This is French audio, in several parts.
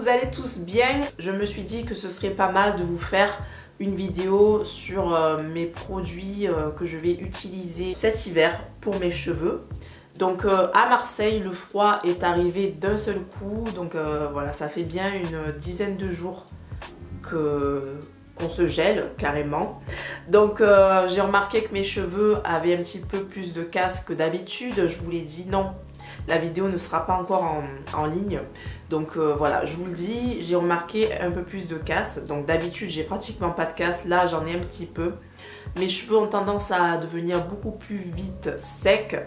vous allez tous bien. Je me suis dit que ce serait pas mal de vous faire une vidéo sur mes produits que je vais utiliser cet hiver pour mes cheveux. Donc à Marseille, le froid est arrivé d'un seul coup, donc voilà, ça fait bien une dizaine de jours qu'on se gèle carrément. Donc j'ai remarqué que mes cheveux avaient un petit peu plus de casse que d'habitude. Je vous l'ai dit, non, la vidéo ne sera pas encore en ligne. Donc voilà, je vous le dis, j'ai remarqué un peu plus de casse. Donc d'habitude j'ai pratiquement pas de casse, là j'en ai un petit peu. Mes cheveux ont tendance à devenir beaucoup plus vite secs.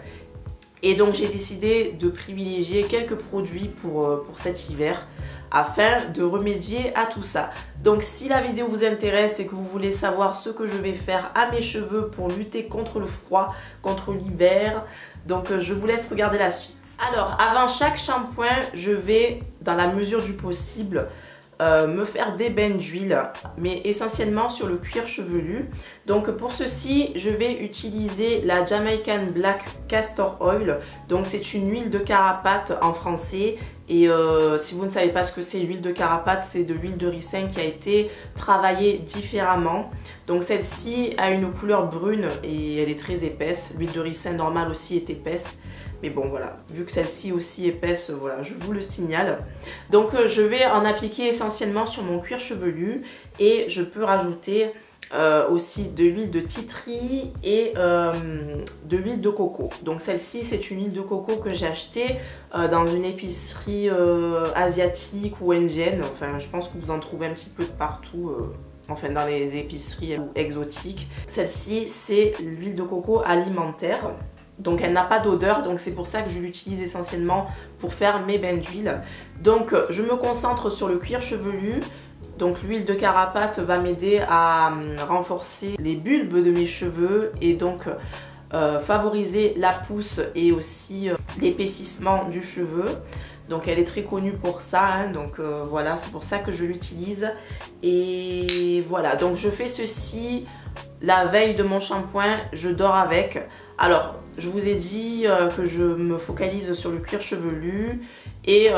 Et donc j'ai décidé de privilégier quelques produits pour cet hiver afin de remédier à tout ça. Donc si la vidéo vous intéresse et que vous voulez savoir ce que je vais faire à mes cheveux pour lutter contre le froid, contre l'hiver, donc je vous laisse regarder la suite. Alors avant chaque shampoing, je vais dans la mesure du possible me faire des bains d'huile, mais essentiellement sur le cuir chevelu. Donc pour ceci, je vais utiliser la Jamaican Black Castor Oil. Donc c'est une huile de carapate en français. Et si vous ne savez pas ce que c'est l'huile de carapate, c'est de l'huile de ricin qui a été travaillée différemment. Donc celle-ci a une couleur brune et elle est très épaisse. L'huile de ricin normale aussi est épaisse. Mais bon voilà, vu que celle-ci aussi épaisse, voilà, je vous le signale. Donc je vais en appliquer essentiellement sur mon cuir chevelu et je peux rajouter aussi de l'huile de tea tree et de l'huile de coco. Donc celle-ci c'est une huile de coco que j'ai achetée dans une épicerie asiatique ou indienne. Enfin je pense que vous en trouvez un petit peu de partout. Enfin dans les épiceries exotiques. Celle-ci c'est l'huile de coco alimentaire. Donc elle n'a pas d'odeur, donc c'est pour ça que je l'utilise essentiellement pour faire mes bains d'huile. Donc je me concentre sur le cuir chevelu. Donc l'huile de carapate va m'aider à renforcer les bulbes de mes cheveux et donc favoriser la pousse et aussi l'épaississement du cheveu. Donc elle est très connue pour ça, hein, donc voilà, c'est pour ça que je l'utilise. Et voilà, donc je fais ceci la veille de mon shampoing, je dors avec. Alors, je vous ai dit que je me focalise sur le cuir chevelu et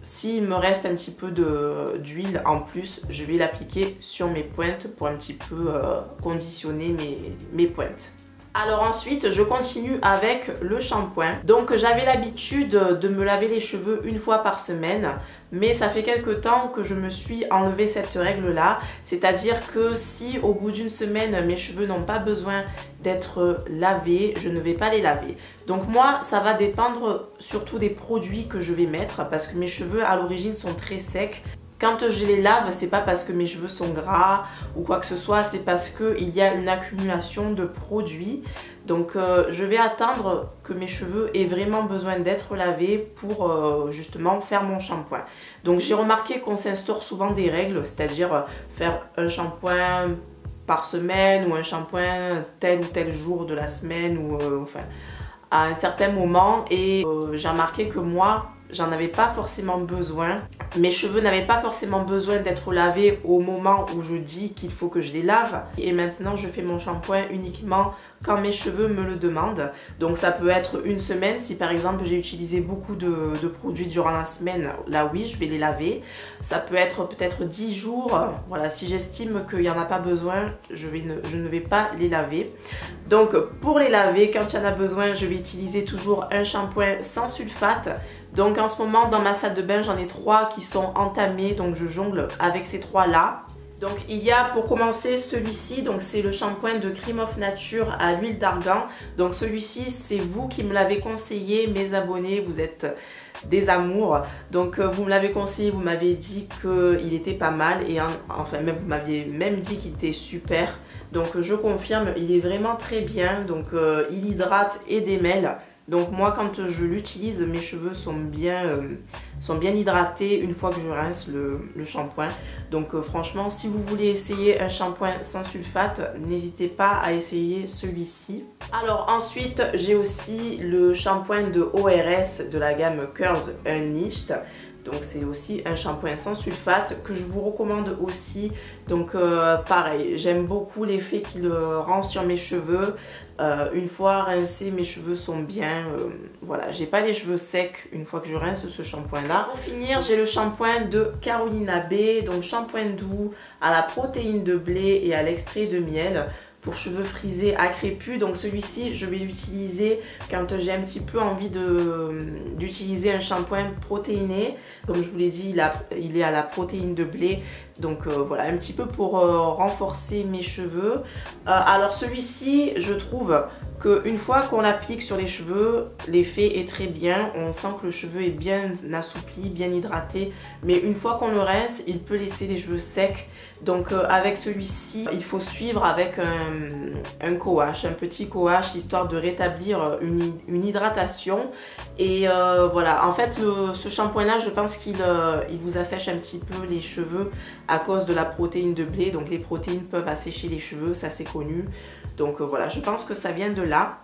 s'il me reste un petit peu d'huile en plus, je vais l'appliquer sur mes pointes pour un petit peu conditionner mes pointes. Alors ensuite, je continue avec le shampoing. Donc j'avais l'habitude de me laver les cheveux une fois par semaine, mais ça fait quelques temps que je me suis enlevé cette règle-là. C'est-à-dire que si au bout d'une semaine, mes cheveux n'ont pas besoin d'être lavés, je ne vais pas les laver. Donc moi, ça va dépendre surtout des produits que je vais mettre parce que mes cheveux à l'origine sont très secs. Quand je les lave, c'est pas parce que mes cheveux sont gras ou quoi que ce soit, c'est parce qu'il y a une accumulation de produits. Donc je vais attendre que mes cheveux aient vraiment besoin d'être lavés pour justement faire mon shampoing. Donc j'ai remarqué qu'on s'instaure souvent des règles, c'est-à-dire faire un shampoing par semaine ou un shampoing tel ou tel jour de la semaine ou enfin à un certain moment. Et j'ai remarqué que moi, j'en avais pas forcément besoin. Mes cheveux n'avaient pas forcément besoin d'être lavés au moment où je dis qu'il faut que je les lave. Et maintenant, je fais mon shampoing uniquement quand mes cheveux me le demandent. Donc ça peut être une semaine. Si par exemple j'ai utilisé beaucoup de produits durant la semaine, là oui, je vais les laver. Ça peut être peut-être 10 jours. Voilà, si j'estime qu'il n'y en a pas besoin, je ne vais pas les laver. Donc pour les laver, quand il y en a besoin, je vais utiliser toujours un shampoing sans sulfate. Donc en ce moment dans ma salle de bain j'en ai 3 qui sont entamés, donc je jongle avec ces 3 là. Donc il y a pour commencer celui-ci, donc c'est le shampoing de Cream of Nature à l'huile d'argan. Donc celui-ci c'est vous qui me l'avez conseillé, mes abonnés, vous êtes des amours. Donc vous me l'avez conseillé, vous m'avez dit qu'il était pas mal et enfin même vous m'aviez même dit qu'il était super. Donc je confirme, il est vraiment très bien, donc il hydrate et démêle. Donc moi quand je l'utilise, mes cheveux sont bien hydratés une fois que je rince le shampoing. Donc franchement, si vous voulez essayer un shampoing sans sulfate, n'hésitez pas à essayer celui-ci. Alors ensuite, j'ai aussi le shampoing de ORS de la gamme Curls Unleashed. Donc c'est aussi un shampoing sans sulfate que je vous recommande aussi. Donc pareil, j'aime beaucoup l'effet qu'il rend sur mes cheveux. Une fois rincés, mes cheveux sont bien. Voilà, j'ai pas les cheveux secs une fois que je rince ce shampoing là. Pour finir, j'ai le shampoing de Carolina Bae, donc shampoing doux à la protéine de blé et à l'extrait de miel pour cheveux frisés à crépus. Donc celui-ci, je vais l'utiliser quand j'ai un petit peu envie d'utiliser un shampoing protéiné. Comme je vous l'ai dit, il est à la protéine de blé. Donc voilà, un petit peu pour renforcer mes cheveux. Alors celui-ci, je trouve qu'une fois qu'on l'applique sur les cheveux, l'effet est très bien. On sent que le cheveu est bien assoupli, bien hydraté. Mais une fois qu'on le rince, il peut laisser les cheveux secs. Donc avec celui-ci, il faut suivre avec un co-wash, un petit co-wash, histoire de rétablir une hydratation. Et voilà, en fait ce shampoing là, je pense qu'il vous assèche un petit peu les cheveux à cause de la protéine de blé. Donc les protéines peuvent assécher les cheveux, ça c'est connu. Donc voilà, je pense que ça vient de là.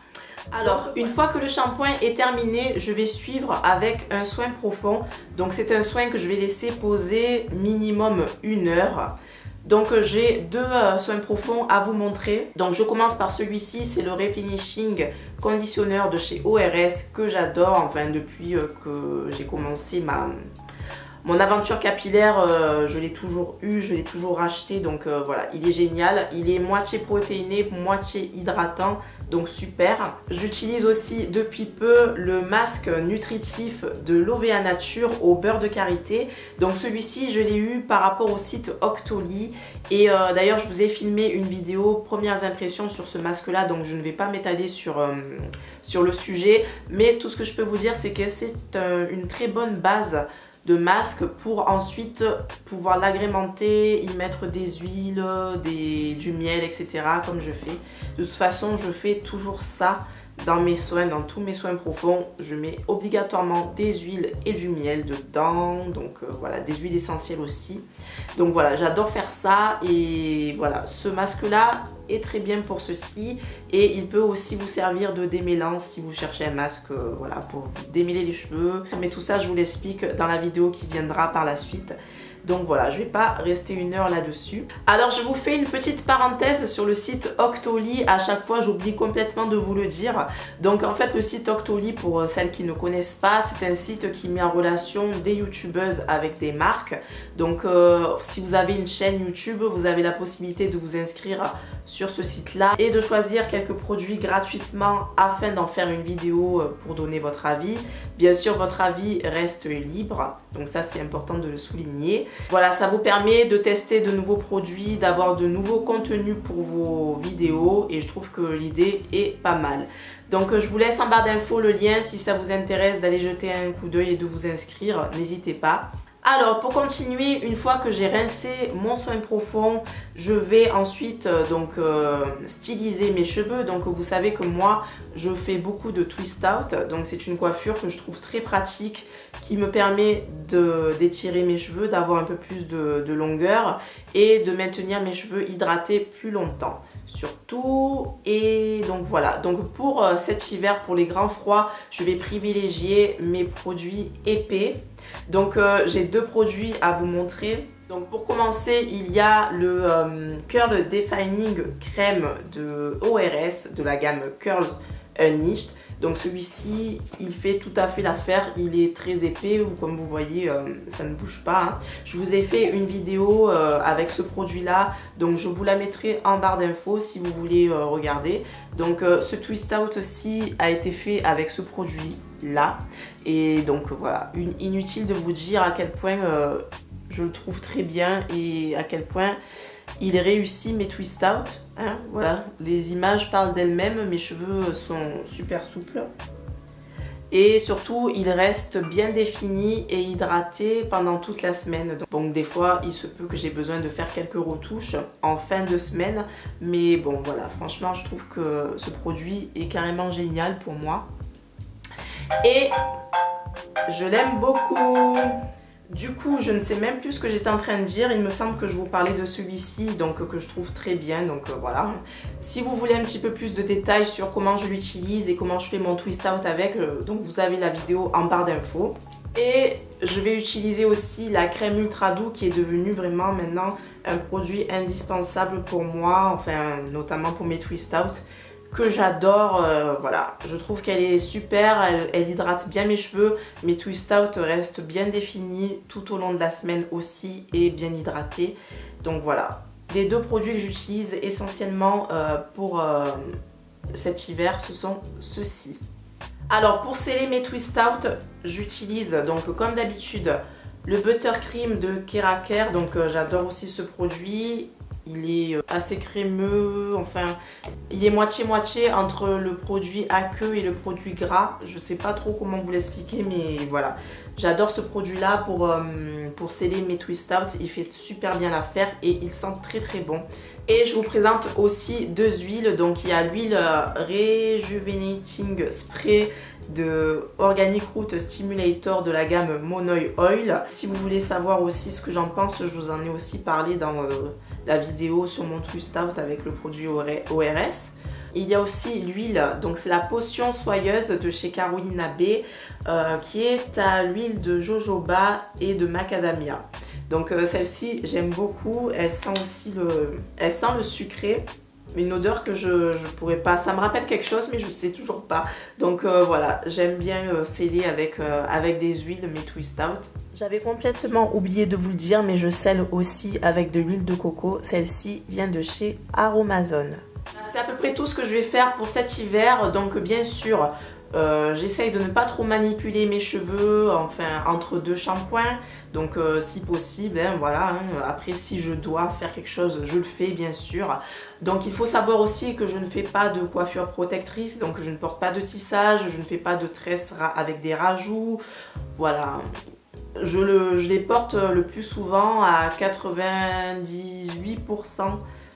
Alors, une fois que le shampoing est terminé, je vais suivre avec un soin profond. Donc c'est un soin que je vais laisser poser minimum 1 heure. Donc j'ai deux soins profonds à vous montrer. Donc je commence par celui-ci, c'est le Replenishing Conditionneur de chez ORS que j'adore, enfin depuis que j'ai commencé mon aventure capillaire, je l'ai toujours eu, je l'ai toujours racheté, donc voilà, il est génial. Il est moitié protéiné, moitié hydratant, donc super. J'utilise aussi depuis peu le masque nutritif de Lovea Nature au beurre de karité. Donc celui-ci, je l'ai eu par rapport au site Octoly. Et d'ailleurs, je vous ai filmé une vidéo premières impressions sur ce masque-là, donc je ne vais pas m'étaler sur le sujet. Mais tout ce que je peux vous dire, c'est que c'est une très bonne base de masque pour ensuite pouvoir l'agrémenter, y mettre des huiles, du miel, etc. comme je fais. De toute façon, je fais toujours ça dans mes soins, dans tous mes soins profonds. Je mets obligatoirement des huiles et du miel dedans, donc voilà, des huiles essentielles aussi. Donc voilà, j'adore faire ça et voilà, ce masque-là est très bien pour ceci et il peut aussi vous servir de démêlant si vous cherchez un masque voilà, pour vous démêler les cheveux. Mais tout ça, je vous l'explique dans la vidéo qui viendra par la suite. Donc voilà, je ne vais pas rester 1 heure là-dessus. Alors je vous fais une petite parenthèse sur le site Octoly. À chaque fois, j'oublie complètement de vous le dire. Donc en fait, le site Octoly, pour celles qui ne connaissent pas, c'est un site qui met en relation des youtubeuses avec des marques. Donc si vous avez une chaîne YouTube, vous avez la possibilité de vous inscrire sur ce site-là et de choisir quelques produits gratuitement afin d'en faire une vidéo pour donner votre avis. Bien sûr, votre avis reste libre. Donc ça, c'est important de le souligner. Voilà, ça vous permet de tester de nouveaux produits, d'avoir de nouveaux contenus pour vos vidéos et je trouve que l'idée est pas mal. Donc je vous laisse en barre d'infos le lien si ça vous intéresse d'aller jeter un coup d'œil et de vous inscrire, n'hésitez pas. Alors pour continuer, une fois que j'ai rincé mon soin profond, je vais ensuite styliser mes cheveux. Donc vous savez que moi je fais beaucoup de twist out, donc c'est une coiffure que je trouve très pratique qui me permet d'étirer mes cheveux, d'avoir un peu plus de longueur et de maintenir mes cheveux hydratés plus longtemps surtout. Et donc voilà, donc pour cet hiver, pour les grands froids, je vais privilégier mes produits épais. Donc j'ai deux produits à vous montrer. Donc pour commencer, il y a le Curl Defining Crème de ORS de la gamme Curls Unleashed. Donc celui-ci, il fait tout à fait l'affaire, il est très épais, comme vous voyez, ça ne bouge pas. Hein. Je vous ai fait une vidéo avec ce produit-là, donc je vous la mettrai en barre d'infos si vous voulez regarder. Donc ce twist out aussi a été fait avec ce produit-là. Et donc voilà, inutile de vous dire à quel point je le trouve très bien et à quel point il réussit mes twist out. Hein, voilà, les images parlent d'elles-mêmes, mes cheveux sont super souples. Et surtout, il reste bien défini et hydraté pendant toute la semaine. Donc des fois, il se peut que j'ai besoin de faire quelques retouches en fin de semaine. Mais bon, voilà, franchement, je trouve que ce produit est carrément génial pour moi. Et je l'aime beaucoup. Du coup, je ne sais même plus ce que j'étais en train de dire. Il me semble que je vous parlais de celui-ci, donc que je trouve très bien. Donc voilà. Si vous voulez un petit peu plus de détails sur comment je l'utilise et comment je fais mon twist out avec, donc vous avez la vidéo en barre d'infos. Et je vais utiliser aussi la crème ultra doux qui est devenue vraiment maintenant un produit indispensable pour moi, enfin notamment pour mes twist out, que j'adore. Voilà, je trouve qu'elle est super, elle hydrate bien mes cheveux, mes twist out restent bien définis tout au long de la semaine aussi et bien hydratés. Donc voilà, les deux produits que j'utilise essentiellement pour cet hiver, ce sont ceux-ci. Alors pour sceller mes twist out, j'utilise donc comme d'habitude le buttercream de Keraker, donc j'adore aussi ce produit. Il est assez crémeux, enfin il est moitié-moitié entre le produit aqueux et le produit gras. Je sais pas trop comment vous l'expliquer, mais voilà. J'adore ce produit là pour sceller mes twist out, il fait super bien l'affaire et il sent très très bon. Et je vous présente aussi deux huiles, donc il y a l'huile Rejuvenating Spray de Organic Root Stimulator de la gamme Monoï Oil. Si vous voulez savoir aussi ce que j'en pense, je vous en ai aussi parlé dans la vidéo sur mon twist out avec le produit ORS. Il y a aussi l'huile, donc c'est la potion soyeuse de chez Carolina Bay qui est à l'huile de jojoba et de macadamia. Donc celle-ci j'aime beaucoup, elle sent aussi le sucré, une odeur que je pourrais pas, ça me rappelle quelque chose mais je sais toujours pas. Donc voilà, j'aime bien sceller avec des huiles mes twist out. J'avais complètement oublié de vous le dire, mais je scelle aussi avec de l'huile de coco. Celle-ci vient de chez Aromazone. C'est à peu près tout ce que je vais faire pour cet hiver. Donc bien sûr, j'essaye de ne pas trop manipuler mes cheveux, enfin entre deux shampoings. Donc si possible, hein, voilà. Hein. Après si je dois faire quelque chose, je le fais bien sûr. Donc il faut savoir aussi que je ne fais pas de coiffure protectrice. Donc je ne porte pas de tissage, je ne fais pas de tresses avec des rajouts. Voilà. Je les porte le plus souvent à 98%.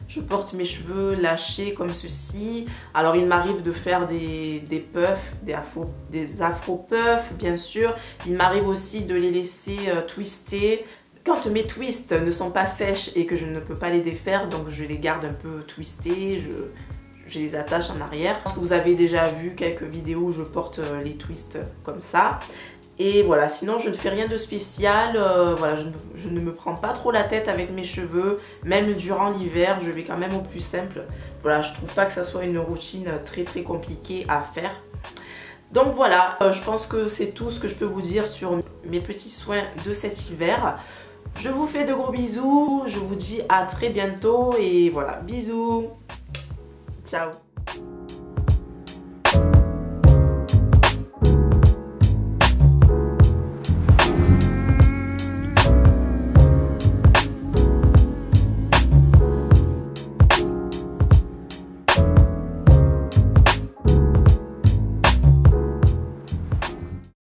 Je porte mes cheveux lâchés comme ceci. Alors il m'arrive de faire des puffs, des afro-puffs bien sûr. Il m'arrive aussi de les laisser twister. Quand mes twists ne sont pas sèches et que je ne peux pas les défaire, donc je les garde un peu twistés, je les attache en arrière. Je pense que vous avez déjà vu quelques vidéos où je porte les twists comme ça. Et voilà, sinon je ne fais rien de spécial, voilà, je ne me prends pas trop la tête avec mes cheveux, même durant l'hiver, je vais quand même au plus simple. Voilà, je trouve pas que ça soit une routine très très compliquée à faire. Donc voilà, je pense que c'est tout ce que je peux vous dire sur mes petits soins de cet hiver. Je vous fais de gros bisous, je vous dis à très bientôt et voilà, bisous, ciao.